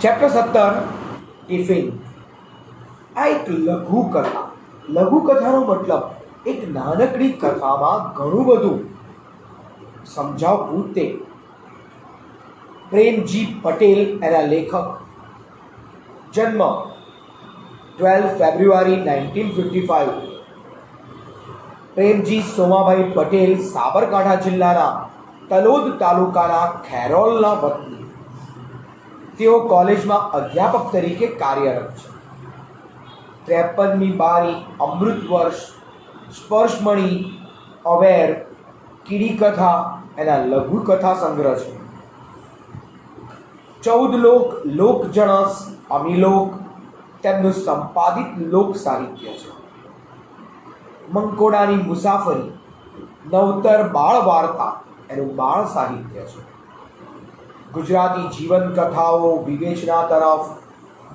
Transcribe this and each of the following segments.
Chapter 17 tiffin. આ એક લઘુકથા. લઘુકથાનો મતલબ એક નાનકડી કથામાં ઘણું બધું સમજાવવું તે. પ્રેમજી પટેલ એના લેખક. જન્મ 12 ફેબ્રુઆરી 1955. પ્રેમજી સોમાભાઈ પટેલ સાબરકાંઠા જિલ્લાના તલોદ તાલુકાના ખેરોલના વતની. તેઓ કોલેજમાં અધ્યાપક તરીકે કાર્યરત છે. 53મી બારી, અમૃત વર્ષ, સ્પર્શમણી, અવેર, કીડી કથા એના લઘુકથા સંગ્રહ છે. 14 લોક, લોકજણસ, અમીલોક તેમનું સંપાદિત લોક સાહિત્ય છે. મંકોડાની મુસાફરી, નવતર બાળ વાર્તા એનું બાળ સાહિત્ય છે. ગુજરાતી જીવન કથાઓ વિવેચના તરફ,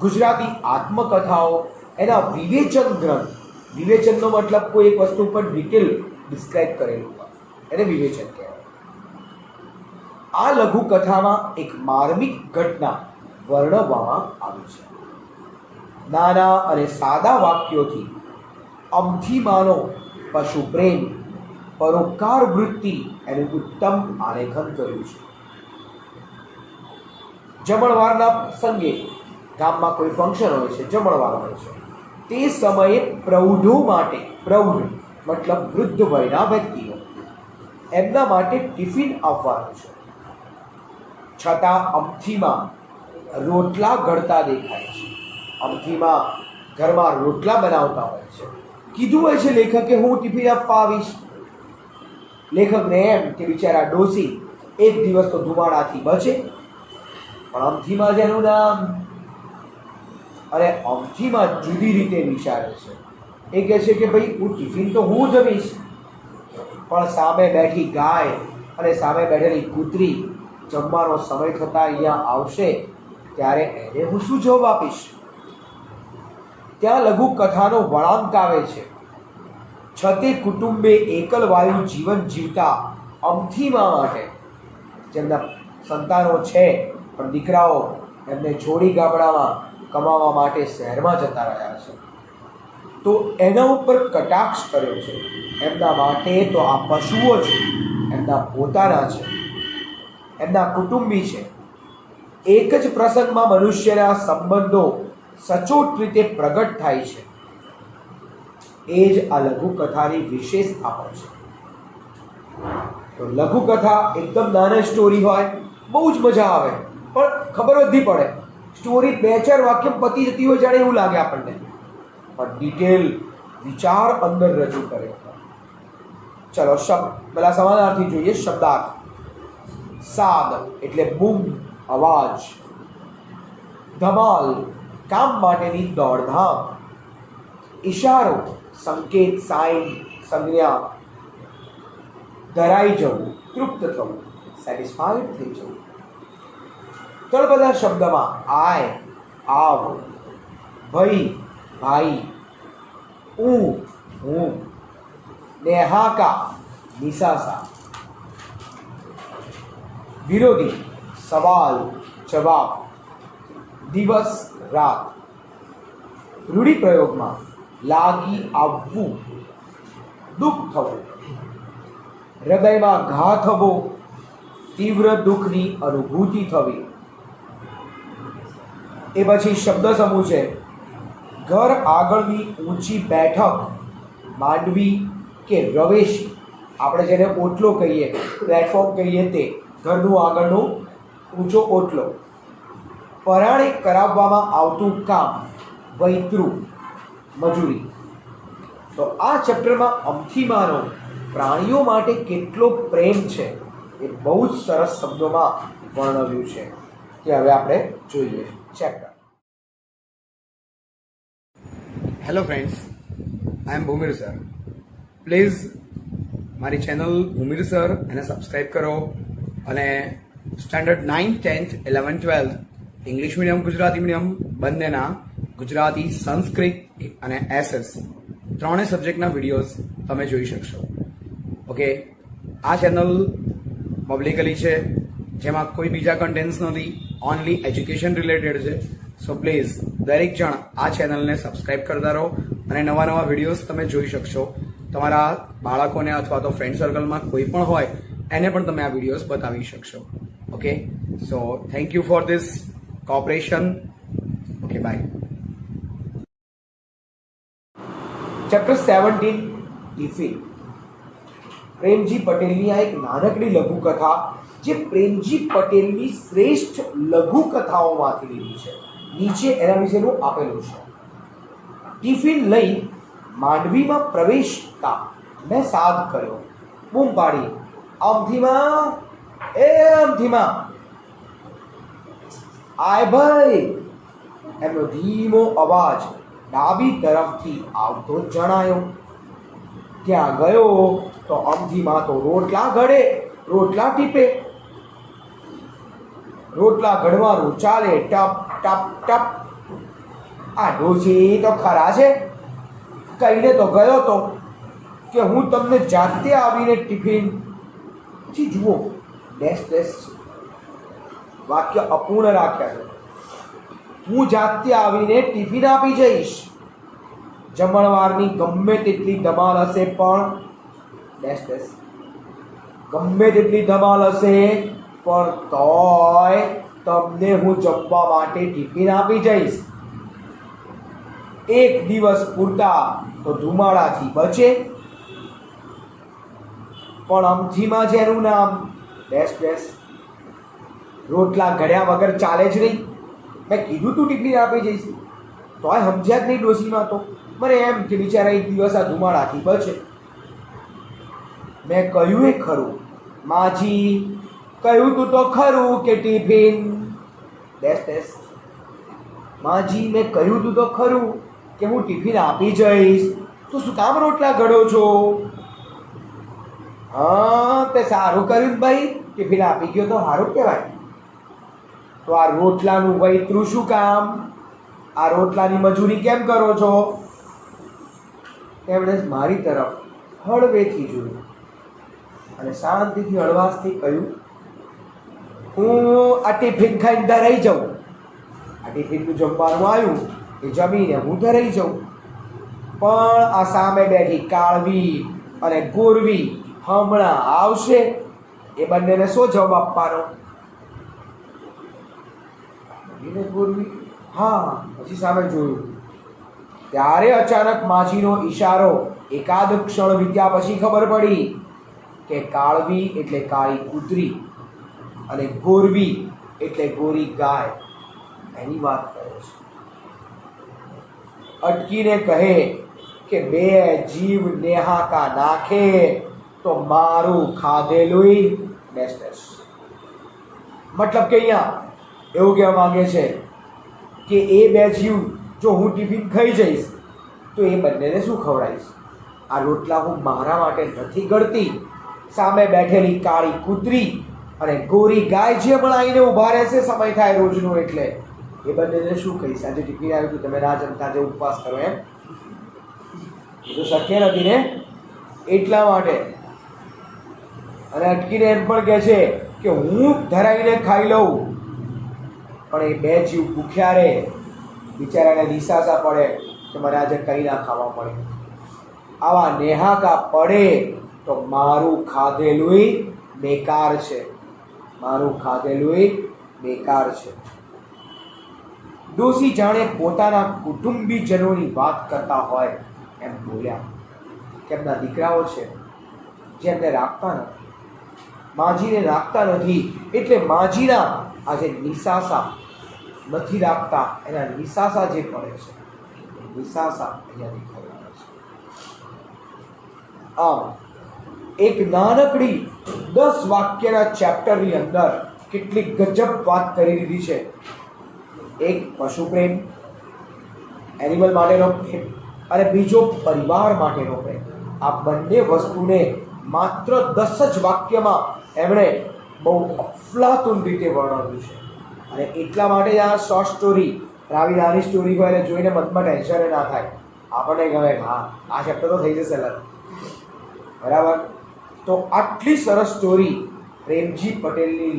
ગુજરાતી આત્મકથાઓ એના વિવેચન ગ્રંથ. વિવેચનનો મતલબ કોઈ એક વસ્તુ પર ડિટેલ ડિસ્ક્રાઇબ કરેલું હોય એને વિવેચન કહેવાય. આ લઘુકથામાં એક માર્મિક ઘટના વર્ણવવામાં આવી છે. નાના અને સાદા વાક્યોથી અમથીમાનો પશુ પ્રેમ, પરોપકાર વૃત્તિ એનું ઉત્તમ આલેખન કર્યું છે. જમણવારના પ્રસંગે ગામમાં કોઈ ફંક્શન હોય છે, જમણવાર હોય છે, તે સમયે પ્રૌઢો માટે, પ્રૌઢ મતલબ વૃદ્ધ વયના વ્યક્તિઓ, એમના માટે ટિફિન આપવાનું છે. છતાં અમથીમાં રોટલા ઘડતા દેખાય છે. અમથીમાં ઘરમાં રોટલા બનાવતા હોય છે. કીધું હોય છે લેખકે હું ટિફિન આપવા આવીશ. લેખકને એમ કે બિચારા ડોસી એક દિવસ તો ધુમાડાથી બચે, પણ અમથીમાં જેનું નામ. અને અમથીમાં જુદી રીતે વિચારે છે. એ કહે છે કે ભાઈ હું ટિફિન તો હું જમીશ, પણ સામે બેઠી ગાય અને સામે બેઠેલી કૂતરી જમવાનો સમય થતાં અહીંયા આવશે ત્યારે એને હું શું જવાબ આપીશ? ત્યાં લઘુ કથાનો વળાંક આવે છે. છતે કુટુંબે એકલવાયુ જીવન જીવતા અમથીમાં માટે, જેમના સંતાનો છે પણ દીકરાઓ એમને છોડી ગામડામાં કમાવા માટે શહેરમાં જતા રહ્યા છે, તો એના ઉપર કટાક્ષ કર્યો છે. એમના માટે તો આ પશુઓ છે, એમના પોતાના છે, એમના કુટુંબી છે. એક જ પ્રસંગમાં મનુષ્યના સંબંધો સચોટ રીતે પ્રગટ થાય છે. એ જ આ લઘુકથાની વિશેષતા હોય છે. તો લઘુકથા એકદમ નાની સ્ટોરી હોય, બહુ જ મજા આવે, પણ ખબર જ નહીં પડે. સ્ટોરી 2-4 વાક્ય પતી જતી હોય જાણે એવું લાગે આપણને, પણ ડિટેલ વિચાર અંદર રજૂ કરે. ચલો શબ્દ પેલા સમાનાર્થી જોઈએ. શબ્દાર્થ. સાદ એટલે બૂમ, અવાજ. ધમાલ કામ માટેની દોડધામ. ઇશારો સંકેત, સાઇન, સંજ્ઞા. ધરાઈ જવું, તૃપ્ત થવું, સેટિસ્ફાઈડ થઈ જવું. તળપદા શબ્દમાં આય, આવ, ભઈ, ભાઈ, હું, હું, નેહાકા, નિસાસા. વિરોધી સવાલ, જવાબ, દિવસ, રાત. રૂઢિપ્રયોગમાં લાગી આવવું, દુઃખ થવું, હૃદયમાં ઘા થવો, તીવ્ર દુઃખની અનુભૂતિ થવી. એ પછી શબ્દ સમૂહ છે. ઘર આગળની ઊંચી બેઠક, માંડવી કે રવેશી, આપણે જેને ઓટલો કહીએ, પ્લેટફોર્મ કહીએ, તે ઘરનું આગળનું ઊંચો ઓટલો. પરાણે કરાવવામાં આવતું કામ, વૈતરું, મજૂરી. તો આ ચેપ્ટરમાં અમથીમાનો પ્રાણીઓ માટે કેટલો પ્રેમ છે એ બહુ જ સરસ શબ્દોમાં વર્ણવ્યું છે. તે હવે આપણે જોઈએ. Chapter. Hello friends, I am Bhumir sir. Please મારી ચેનલ ભૂમિર સર એને સબસ્ક્રાઈબ કરો અને standard 9, 10th, 11th, 12th English medium, Gujarati medium બંનેના ગુજરાતી, સંસ્કૃત અને એસએસ ત્રણેય સબ્જેક્ટના વિડીયોઝ તમે જોઈ શકશો. ઓકે, આ ચેનલ પબ્લિકલી છે, જેમાં કોઈ બીજા કન્ટેન્ટ્સ નથી. ઓનલી એજ્યુકેશન રિલેટેડ છે. સો પ્લીઝ દરેક જણ આ ચેનલને સબસ્ક્રાઇબ કરતા રહો અને નવા નવા વિડીયોઝ તમે જોઈ શકશો. તમારા બાળકોને અથવા તો ફ્રેન્ડ સર્કલમાં કોઈ પણ હોય એને પણ તમે આ વિડીયોઝ બતાવી શકશો. Okay, so thank you for this cooperation. Okay, bye. Chapter 17 tiffin. Premji પટેલની આ એક નાનકડી લઘુકથા જે પ્રેમજી પટેલની શ્રેષ્ઠ લઘુકથાઓમાંથી લીધી છે. નીચે એના વિશેનું આપેલું છે. ટિફિન લઈ માંડવીમાં પ્રવેશતા મેં સાદ કર્યો. બૂમ પાડી, આમથીમાં એ આમથીમાં આય ભાઈ. એમનો ધીમો અવાજ ડાબી તરફથી આવતો જણાયો. ત્યાં ગયો તો અમથીમાં તો રોટલા ઘડે, રોટલા ટીપે. રોટલા ઘડવાનું ચાલે, ટપ ટપ ટપ. આ ડોશી તો ખરા છે. કહીને તો ગયો તો કે હું તમને જાતે આવીને ટિફિન. પછી જુઓ, ડેશ ડેશ વાક્ય અપૂર્ણ રાખ્યા છે. હું જાતે આવીને ટિફિન આપી જઈશ. જમણવારની ગમે તેટલી ધમાલ હશે પણ ડેશ ડેશ ગમે તેટલી ધમાલ હશે પણ તોય તમને હું જમવા માટે ટિફિન આપી જઈશ. એક દિવસ પૂરતા તો ધુમાડાથી બચે, પણ અમથીમાં જેનું નામ ડેશ ડેશ રોટલા ઘડ્યા વગર ચાલે જ નહીં. મેં કીધું તું ટિફિન આપી જઈશ, તોય સમજ્યા જ નહીં ડોશીમાં. તો મને એમ કે બિચારા એક દિવસ આ ધુમાડાથી બચે. મેં કહ્યું એ ખરું માજી, કહ્યું તું તો ખરું કે ટિફિન ડેશ ડેશ. માજી, મેં કહ્યું તું તો ખરું કે હું ટિફિન આપી જઈશ, તો શું કામ રોટલા ઘડો છો? હા, તે સારું કર્યું ને ભાઈ, ટિફિન આપી ગયો તો સારું કહેવાય. તો આ રોટલાનું વૈતરું શું કામ? આ રોટલાની મજૂરી કેમ કરો છો? તેમણે મારી તરફ હળવેથી જોયું અને શાંતિથી હળવાશથી કહ્યું, હું આ ટિફિન ખાઈને ધરાઈ જાઉં. આ ટિફિનનું જમવાનું આવ્યું એ જમીને હું ધરાઈ જાઉં. પણ આ સામે બેઠી કાળવી અને ગોરવી હમણાં આવશે, એ બંનેને શું જવાબ આપવાનો? ગોરવી હા. પછી સામે જોયું ત્યારે અચાનક માજીનો ઈશારો એકાદ ક્ષણ વીત્યા પછી ખબર પડી કે કાળવી એટલે કાળી કૂતરી અને ગોરવી એટલે ગોરી ગાય એની વાત કરે છે. અટકીને કહે કે બે જીવ નેહાકા નાખે તો મારું ખાધેલું ડેશ ડેશ. મતલબ કે અહીંયા એવું કહેવા માંગે છે કે એ બે જીવ જો હું ટિફિન ખાઈ જઈશ તો એ બંનેને શું ખવડાવીશ? આ રોટલા હું મારા માટે નથી ઘડતી. સામે બેઠેલી કાળી કૂતરી અને ગોરી ગાય જે પણ આવીને ઊભા રહેશે સમય થાય રોજનો, એટલે એ બંનેને શું કહીશ? આજે ટિફિન આવ્યું હતું, તમે ના જમતા, જે ઉપવાસ કરો એમ? એ તો શક્ય નથી ને. એટલા માટે અને અટકીને એમ પણ કહે છે કે હું ધરાઈને ખાઈ લઉં, પણ એ બે જીવ ભૂખ્યા રહે, બિચારાને નિશાસા પડે કે મને આજે કંઈ ના ખાવા મળે. આવા નેહાકા પડે તો મારું ખાધેલું બેકાર છે, મારું ખાધેલું બેકાર છે. ડોશી જાણે પોતાના કુટુંબીજનોની વાત કરતા હોય એમ બોલ્યા કે એમના દીકરાઓ છે જેમને રાખતા નથી, માજીને રાખતા નથી, એટલે માજીના આજે નિશાસા નથી રાખતા, એના નિશાસા જે પડે છે નિશાસા અહીંયા દેખાઈ આવે છે. આમ એક નાનકડી 10 વાક્યના ચેપ્ટરની અંદર કેટલી ગજબ વાત કરી દીધી છે. એક પશુ પ્રેમ, એનિમલ માટેનો પ્રેમ, અને બીજો પરિવાર માટેનો પ્રેમ. આ બંને વસ્તુને માત્ર 10 જ વાક્યમાં એમણે બહુ અફલાતુન રીતે વર્ણવ્યું છે. અને એટલા માટે જ આ શોર્ટ સ્ટોરી, આવી નાની સ્ટોરી હોય એટલે જોઈને મનમાં ટેન્શન ના થાય, આપણને ગમે હા આ ચેપ્ટર તો થઈ જશે લગ બરાબર. તો આટલી સરસ સ્ટોરી પ્રેમજી પટેલની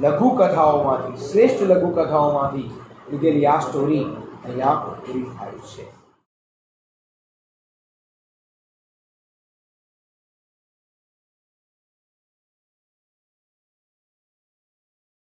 લઘુકથાઓમાંથી શ્રેષ્ઠ લઘુકથાઓમાંથી લીધેલી આ સ્ટોરી અહીંયા પૂરી થાય છે.